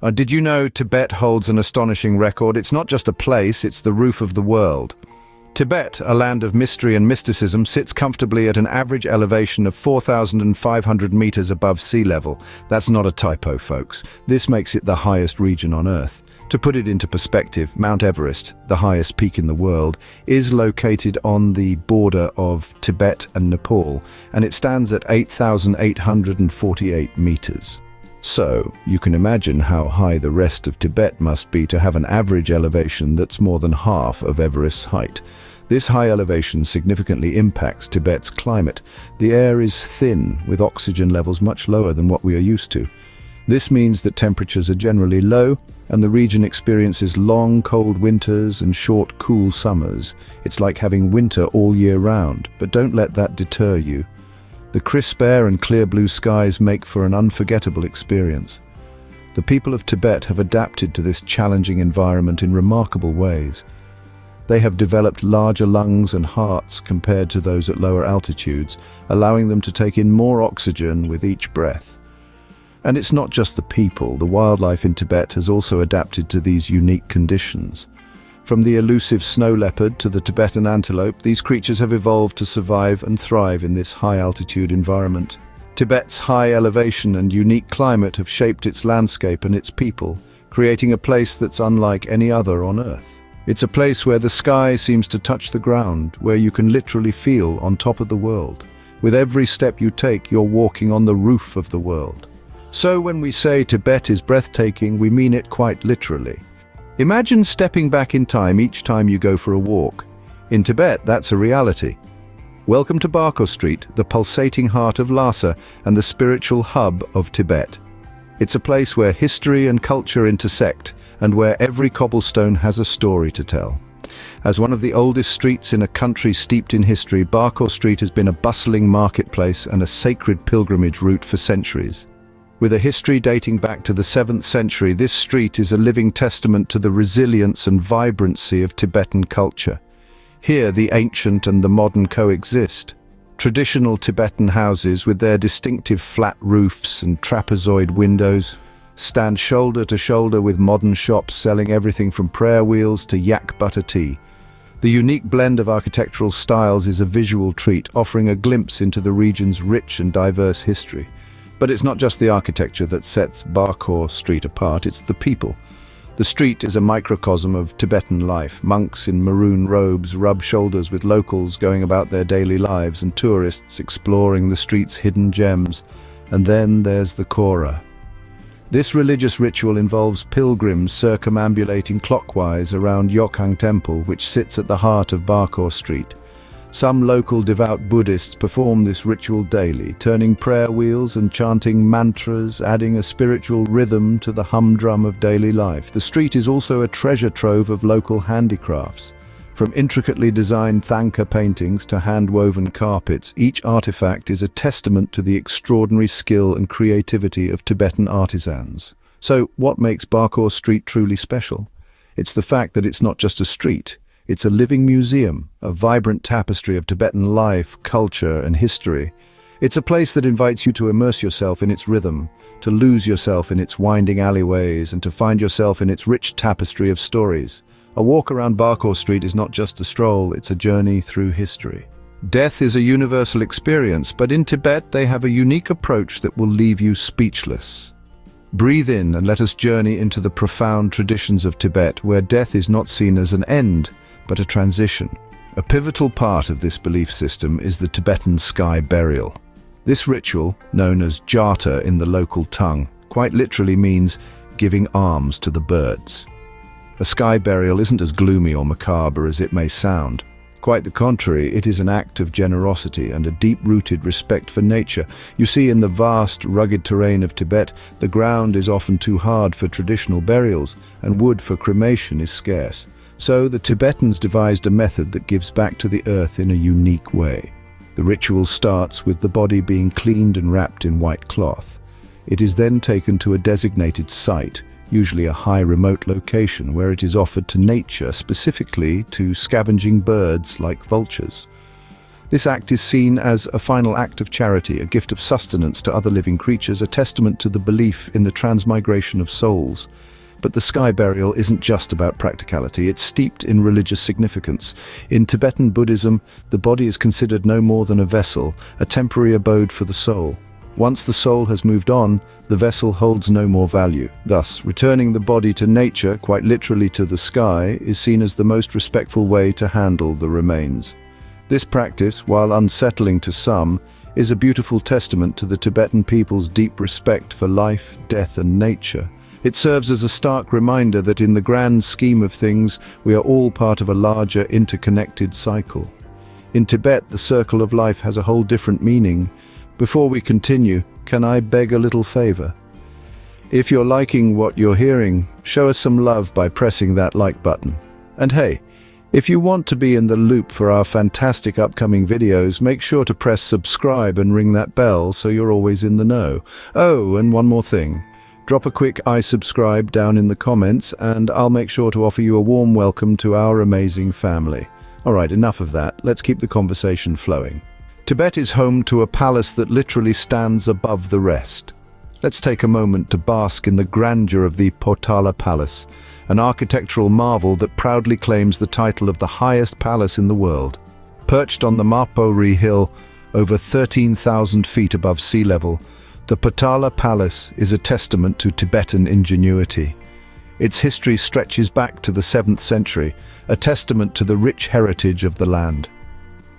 Did you know Tibet holds an astonishing record? It's not just a place, it's the roof of the world. Tibet, a land of mystery and mysticism, sits comfortably at an average elevation of 4,500 meters above sea level. That's not a typo, folks. This makes it the highest region on Earth. To put it into perspective, Mount Everest, the highest peak in the world, is located on the border of Tibet and Nepal, and it stands at 8,848 meters. So, you can imagine how high the rest of Tibet must be to have an average elevation that's more than half of Everest's height. This high elevation significantly impacts Tibet's climate. The air is thin, with oxygen levels much lower than what we are used to. This means that temperatures are generally low, and the region experiences long, cold winters and short, cool summers. It's like having winter all year round, but don't let that deter you. The crisp air and clear blue skies make for an unforgettable experience. The people of Tibet have adapted to this challenging environment in remarkable ways. They have developed larger lungs and hearts compared to those at lower altitudes, allowing them to take in more oxygen with each breath. And it's not just the people. The wildlife in Tibet has also adapted to these unique conditions. From the elusive snow leopard to the Tibetan antelope, these creatures have evolved to survive and thrive in this high-altitude environment. Tibet's high elevation and unique climate have shaped its landscape and its people, creating a place that's unlike any other on Earth. It's a place where the sky seems to touch the ground, where you can literally feel on top of the world. With every step you take, you're walking on the roof of the world. So when we say Tibet is breathtaking, we mean it quite literally. Imagine stepping back in time each time you go for a walk. In Tibet, that's a reality. Welcome to Barko Street, the pulsating heart of Lhasa and the spiritual hub of Tibet. It's a place where history and culture intersect, and where every cobblestone has a story to tell. As one of the oldest streets in a country steeped in history, Barko Street has been a bustling marketplace and a sacred pilgrimage route for centuries. With a history dating back to the 7th century, this street is a living testament to the resilience and vibrancy of Tibetan culture. Here, the ancient and the modern coexist. Traditional Tibetan houses, with their distinctive flat roofs and trapezoid windows, stand shoulder to shoulder with modern shops selling everything from prayer wheels to yak butter tea. The unique blend of architectural styles is a visual treat, offering a glimpse into the region's rich and diverse history. But it's not just the architecture that sets Barko Street apart, it's the people. The street is a microcosm of Tibetan life. Monks in maroon robes rub shoulders with locals going about their daily lives, and tourists exploring the street's hidden gems. And then there's the Kora. This religious ritual involves pilgrims circumambulating clockwise around Yokhang Temple, which sits at the heart of Barko Street. Some local devout Buddhists perform this ritual daily, turning prayer wheels and chanting mantras, adding a spiritual rhythm to the humdrum of daily life. The street is also a treasure trove of local handicrafts. From intricately designed thangka paintings to hand-woven carpets, each artifact is a testament to the extraordinary skill and creativity of Tibetan artisans. So, what makes Barko Street truly special? It's the fact that it's not just a street. It's a living museum, a vibrant tapestry of Tibetan life, culture, and history. It's a place that invites you to immerse yourself in its rhythm, to lose yourself in its winding alleyways, and to find yourself in its rich tapestry of stories. A walk around Barko Street is not just a stroll, it's a journey through history. Death is a universal experience, but in Tibet they have a unique approach that will leave you speechless. Breathe in and let us journey into the profound traditions of Tibet, where death is not seen as an end, but a transition. A pivotal part of this belief system is the Tibetan sky burial. This ritual, known as jata in the local tongue, quite literally means giving alms to the birds. A sky burial isn't as gloomy or macabre as it may sound. Quite the contrary, it is an act of generosity and a deep-rooted respect for nature. You see, in the vast, rugged terrain of Tibet, the ground is often too hard for traditional burials, and wood for cremation is scarce. So the Tibetans devised a method that gives back to the earth in a unique way. The ritual starts with the body being cleaned and wrapped in white cloth. It is then taken to a designated site, usually a high remote location, where it is offered to nature, specifically to scavenging birds like vultures. This act is seen as a final act of charity, a gift of sustenance to other living creatures, a testament to the belief in the transmigration of souls. But the sky burial isn't just about practicality, it's steeped in religious significance. In Tibetan Buddhism, the body is considered no more than a vessel, a temporary abode for the soul. Once the soul has moved on, the vessel holds no more value. Thus, returning the body to nature, quite literally to the sky, is seen as the most respectful way to handle the remains. This practice, while unsettling to some, is a beautiful testament to the Tibetan people's deep respect for life, death, and nature. It serves as a stark reminder that in the grand scheme of things, we are all part of a larger, interconnected cycle. In Tibet, the circle of life has a whole different meaning. Before we continue, can I beg a little favor? If you're liking what you're hearing, show us some love by pressing that like button. And hey, if you want to be in the loop for our fantastic upcoming videos, make sure to press subscribe and ring that bell so you're always in the know. Oh, and one more thing. Drop a quick "I subscribe" down in the comments and I'll make sure to offer you a warm welcome to our amazing family. Alright, enough of that. Let's keep the conversation flowing. Tibet is home to a palace that literally stands above the rest. Let's take a moment to bask in the grandeur of the Potala Palace, an architectural marvel that proudly claims the title of the highest palace in the world. Perched on the Mapori Hill, over 13,000 feet above sea level, the Potala Palace is a testament to Tibetan ingenuity. Its history stretches back to the 7th century, a testament to the rich heritage of the land.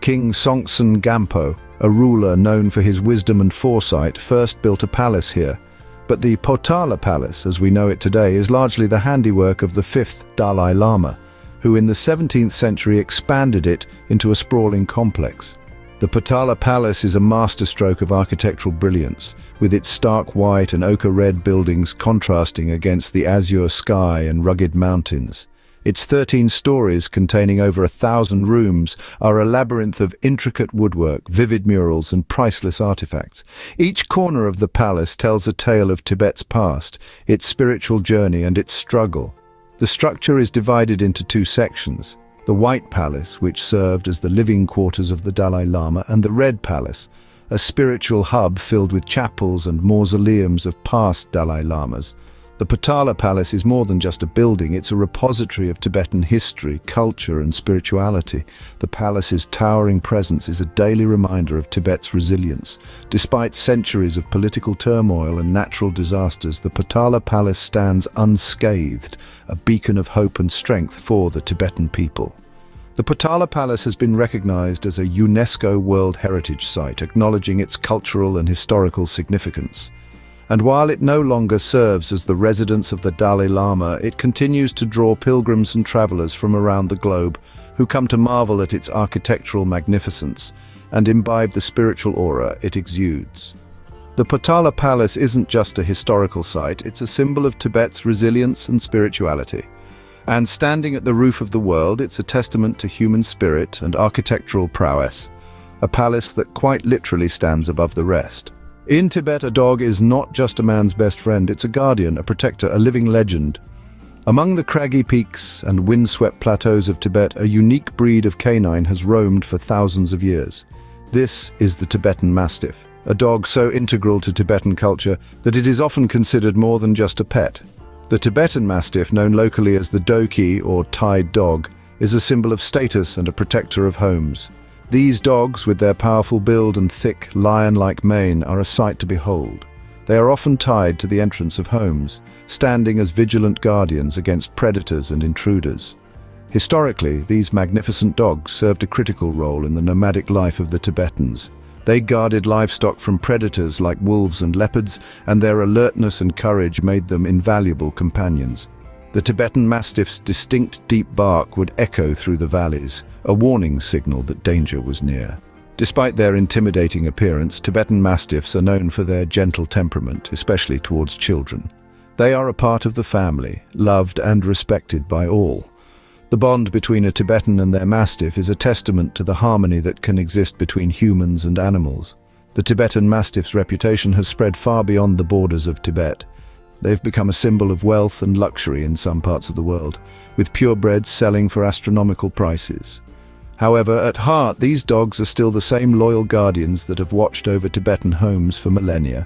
King Songtsen Gampo, a ruler known for his wisdom and foresight, first built a palace here. But the Potala Palace, as we know it today, is largely the handiwork of the 5th Dalai Lama, who in the 17th century expanded it into a sprawling complex. The Potala Palace is a masterstroke of architectural brilliance, with its stark white and ochre-red buildings contrasting against the azure sky and rugged mountains. Its 13 stories, containing over 1,000 rooms, are a labyrinth of intricate woodwork, vivid murals, and priceless artifacts. Each corner of the palace tells a tale of Tibet's past, its spiritual journey, and its struggle. The structure is divided into two sections: the White Palace, which served as the living quarters of the Dalai Lama, and the Red Palace, a spiritual hub filled with chapels and mausoleums of past Dalai Lamas. The Potala Palace is more than just a building, it's a repository of Tibetan history, culture, and spirituality. The palace's towering presence is a daily reminder of Tibet's resilience. Despite centuries of political turmoil and natural disasters, the Potala Palace stands unscathed, a beacon of hope and strength for the Tibetan people. The Potala Palace has been recognized as a UNESCO World Heritage Site, acknowledging its cultural and historical significance. And while it no longer serves as the residence of the Dalai Lama, it continues to draw pilgrims and travelers from around the globe who come to marvel at its architectural magnificence and imbibe the spiritual aura it exudes. The Potala Palace isn't just a historical site, it's a symbol of Tibet's resilience and spirituality. And standing at the roof of the world, it's a testament to human spirit and architectural prowess, a palace that quite literally stands above the rest. In Tibet, a dog is not just a man's best friend, it's a guardian, a protector, a living legend. Among the craggy peaks and windswept plateaus of Tibet, a unique breed of canine has roamed for thousands of years. This is the Tibetan Mastiff, a dog so integral to Tibetan culture that it is often considered more than just a pet. The Tibetan Mastiff, known locally as the Doki or Tide dog, is a symbol of status and a protector of homes. These dogs, with their powerful build and thick, lion-like mane, are a sight to behold. They are often tied to the entrance of homes, standing as vigilant guardians against predators and intruders. Historically, these magnificent dogs served a critical role in the nomadic life of the Tibetans. They guarded livestock from predators like wolves and leopards, and their alertness and courage made them invaluable companions. The Tibetan Mastiff's distinct deep bark would echo through the valleys, a warning signal that danger was near. Despite their intimidating appearance, Tibetan Mastiffs are known for their gentle temperament, especially towards children. They are a part of the family, loved and respected by all. The bond between a Tibetan and their Mastiff is a testament to the harmony that can exist between humans and animals. The Tibetan Mastiff's reputation has spread far beyond the borders of Tibet. They've become a symbol of wealth and luxury in some parts of the world, with purebreds selling for astronomical prices. However, at heart, these dogs are still the same loyal guardians that have watched over Tibetan homes for millennia.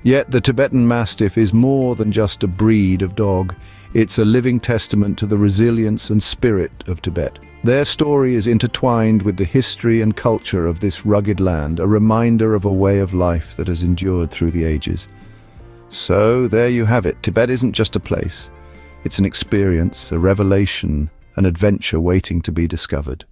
Yet the Tibetan Mastiff is more than just a breed of dog. It's a living testament to the resilience and spirit of Tibet. Their story is intertwined with the history and culture of this rugged land, a reminder of a way of life that has endured through the ages. So there you have it. Tibet isn't just a place. It's an experience, a revelation, an adventure waiting to be discovered.